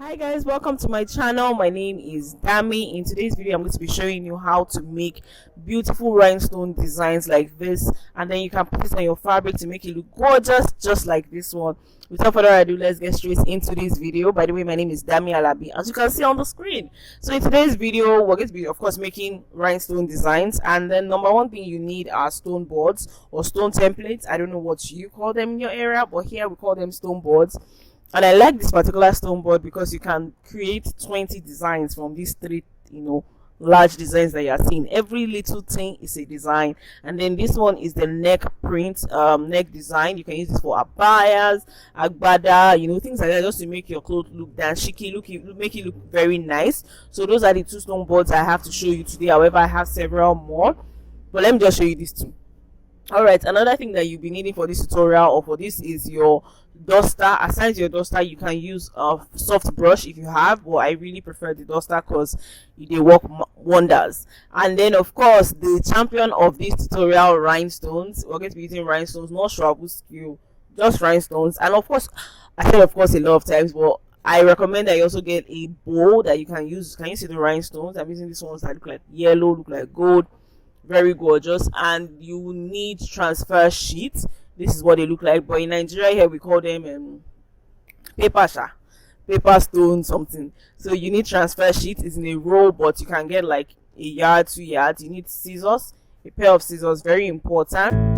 Hi guys, welcome to my channel. My name is Damie. In today's video I'm going to be showing you how to make beautiful rhinestone designs like this, and then you can put it on your fabric to make it look gorgeous just like this one. Without further ado, let's get straight into this video. By the way, my name is Damie Alabi, as you can see on the screen. So in today's video we're going to be of course making rhinestone designs, and then number one thing you need are stone boards or stone templates. I don't know what you call them in your area, but here we call them stone boards. And I like this particular stone board because you can create 20 designs from these three, large designs that you are seeing. Every little thing is a design. And then this one is the neck print, neck design. You can use this for abayas, agbada, things like that, just to make your clothes look dashiki, make it look very nice. So those are the two stone boards I have to show you today. However, I have several more, but let me just show you these two. All right, another thing that you'll be needing for this tutorial or for this is your duster. Aside your duster, you can use a soft brush if you have, but I really prefer the duster because they work wonders. And then of course the champion of this tutorial, rhinestones. We're going to be using rhinestones, not shrubble skill, just rhinestones. And of course, I said of course a lot of times, but I recommend that you also get a bowl that you can use. Can you see the rhinestones? I'm using these ones that look like yellow, look like gold, very gorgeous. And you need transfer sheets. This is what they look like, but in Nigeria here we call them paper stone something. So you need transfer sheet. It's in a roll, but you can get like a yard, 2 yards. You need scissors, a pair of scissors, very important.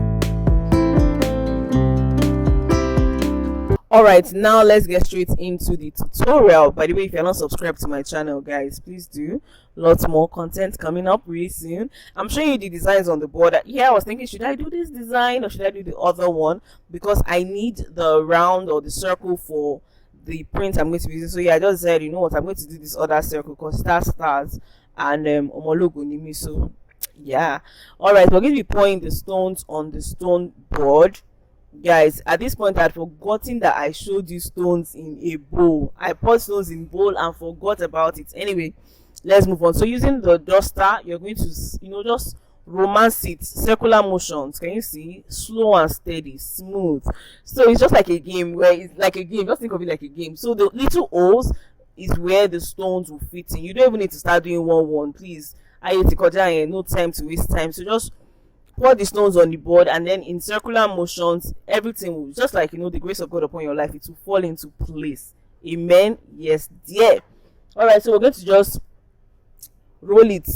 All right, now let's get straight into the tutorial. By the way, if you're not subscribed to my channel, guys, please do. Lots more content coming up really soon. I'm showing you the designs on the board. Yeah, I was thinking, should I do this design or should I do the other one, because I need the round or the circle for the print I'm going to be using. So yeah, I just said, you know what, I'm going to do this other circle because stars and omologo nimi. So yeah, all right, we're going to be pouring the stones on the stone board. Guys, at this point I'd forgotten that I showed you stones in a bowl. I poured stones in bowl and forgot about it. Anyway, let's move on. So using the duster, you're going to just romance it, circular motions. Can you see? Slow and steady, smooth. So it's just like a game, where it's like a game. Just think of it like a game. So the little holes is where the stones will fit in. You don't even need to start doing one please. No time to waste time. So just pour the stones on the board, and then in circular motions everything will, just like the grace of God upon your life, it will fall into place. Amen. Yes dear. All right, so we're going to just roll it.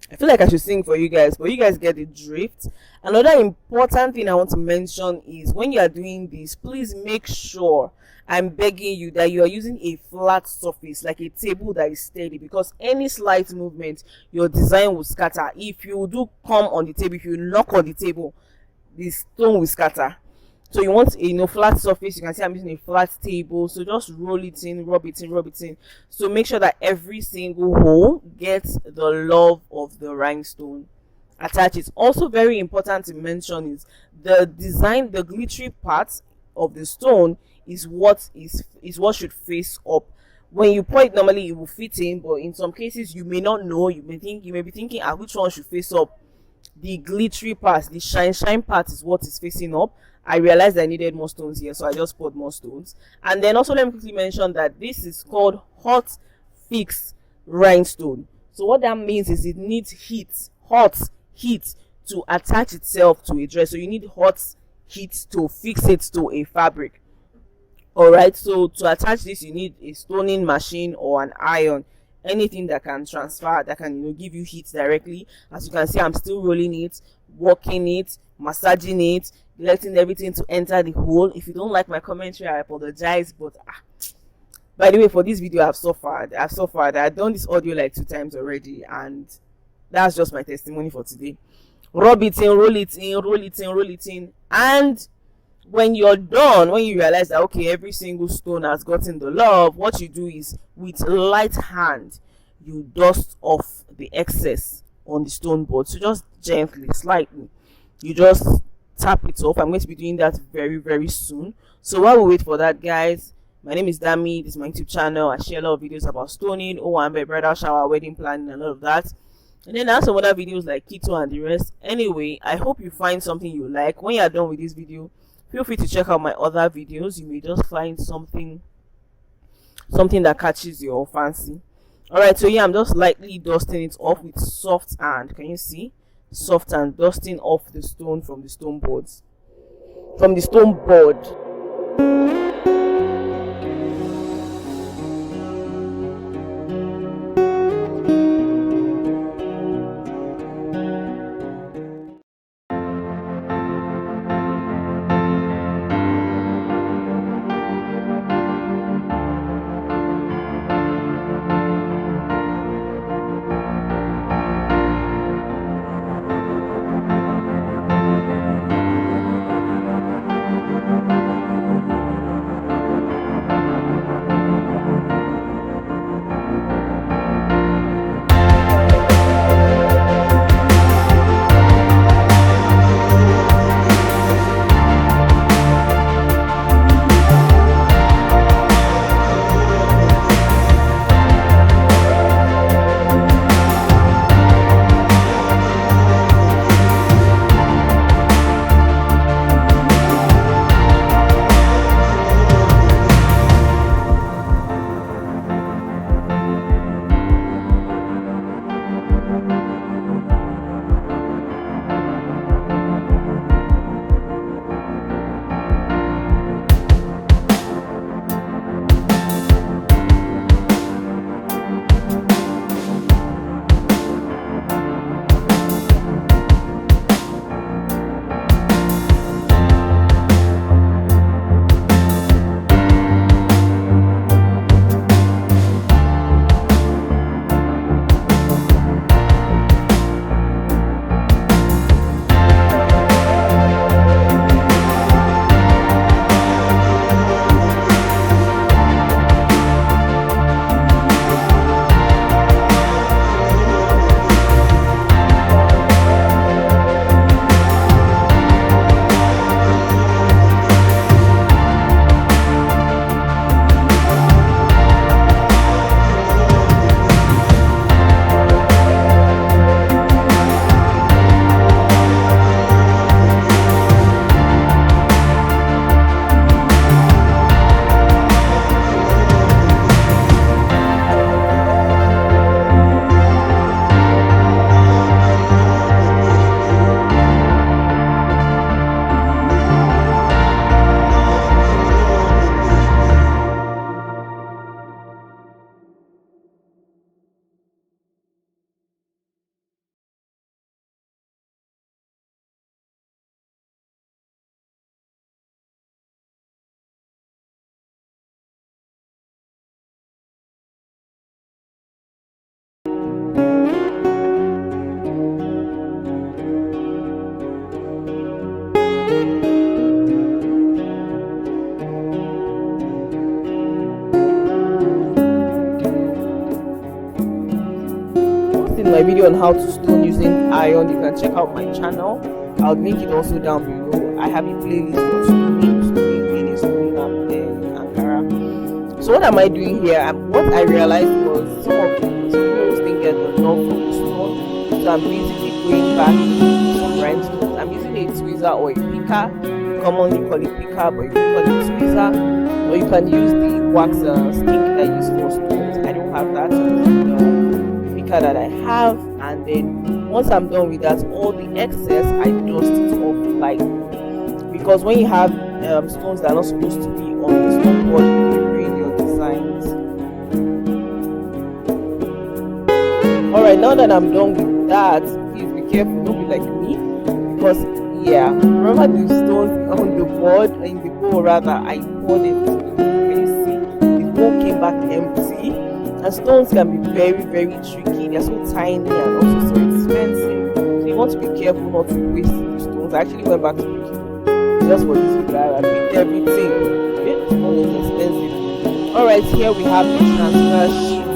I feel like I should sing for you guys, but you guys get the drift. Another important thing I want to mention is when you are doing this, please make sure, I'm begging you, that you are using a flat surface, like a table that is steady, because any slight movement, your design will scatter. If you do come on the table, if you knock on the table, the stone will scatter. So you want a flat surface. You can see I'm using a flat table, so just roll it in, rub it in. So make sure that every single hole gets the love of the rhinestone. Attach it. Also very important to mention is the design, the glittery part of the stone is what should face up. When you pour it, normally it will fit in, but in some cases you may not know. You may be thinking, which one should face up? The glittery part, the shine part is what is facing up. I realized I needed more stones here, so I just poured more stones. And then also let me quickly mention that this is called hot fix rhinestone. So what that means is it needs hot heat to attach itself to a dress. So you need hot heat to fix it to a fabric. All right, so to attach this you need a stoning machine or an iron, anything that can transfer, that can give you heat directly. As you can see, I'm still rolling it, working it, massaging it, letting everything to enter the hole. If you don't like my commentary, I apologize, but by the way, for this video I've suffered. I've done this audio like 2 times already, and that's just my testimony for today. Rub it in, roll it in, and when you're done, when you realize that okay, every single stone has gotten the love, what you do is with light hand you dust off the excess on the stone board. So just gently, slightly, you just tap it off. I'm going to be doing that very, very soon. So while we wait for that, guys, my name is Damie. This is my YouTube channel. I share a lot of videos about stoning, bridal shower, wedding planning, and all of that. And then I have some other videos like keto and the rest. Anyway, I hope you find something you like. When you are done with this video, feel free to check out my other videos. You may just find something something that catches your fancy. All right, so yeah, I'm just lightly dusting it off with soft hand. Can you see? Soft hand, dusting off the stone from the stone boards, from the stone board. My video on how to stone using iron, you can check out my channel. I'll link it also down below. I have a playlist for stoning in Ankara. So what am I doing here? What I realized was some of the stones didn't get enough from the stone, so I'm basically going back to some rhinestones. I'm using a tweezer or a picker. Commonly call it picker, but you can call it tweezer, or you can use the wax stick that I use for stones. I don't have that. So that I have, and then once I'm done with that, all the excess I dust it off lightly, because when you have stones that are not supposed to be on the stone board, you ruin your designs. Alright, now that I'm done with that, please be careful, don't be like me, because yeah, remember the stones on the board, in the bowl rather, I poured it. Can you see? The bowl came back empty. And stones can be very, very tricky. They're so tiny and also so expensive. So you want to be careful not to waste the stones. I actually went back to picking just for this video. I picked everything. Stone is expensive. Alright, here we have the transfer sheet.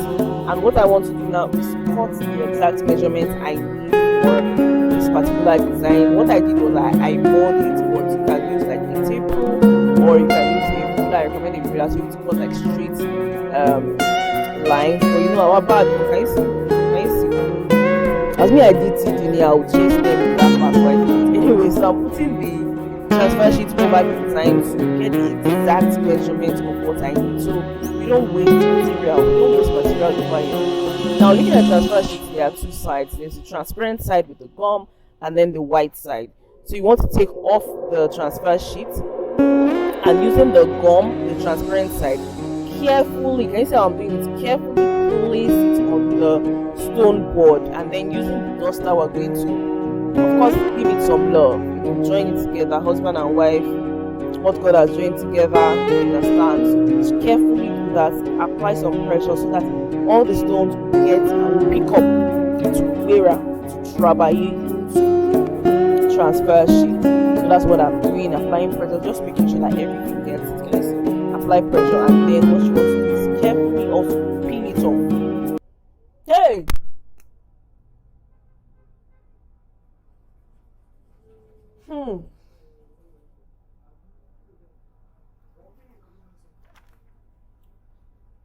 And what I want to do now is cut the exact measurements I need for this particular design. What I did was I eyeballed it, but you can use like a tape or you can use a ruler. I recommend a ruler so you to cut like straight lines, but you know our bad one. Can you see? As me I did see Dunia, I would chase them with that part right. Anyway, so I'm putting the transfer sheet over the design to get the exact measurement of what I need. So we don't waste material. We don't waste material over here. Now looking at transfer sheet, there are two sides. There's the transparent side with the gum and then the white side. So you want to take off the transfer sheet and using the gum, the transparent side, carefully, can you see how I'm doing it? Carefully place it on the stone board, and then using the duster we're going to, of course, give it some love. You know, join it together, husband and wife, what God has joined together, you understand? So carefully do that, apply some pressure so that all the stones will get and will pick up to Wera, to Trabaye, to transfer sheet. So that's what I'm doing, applying pressure, just making sure that everything gets it, guys. Apply pressure, and then what you want to do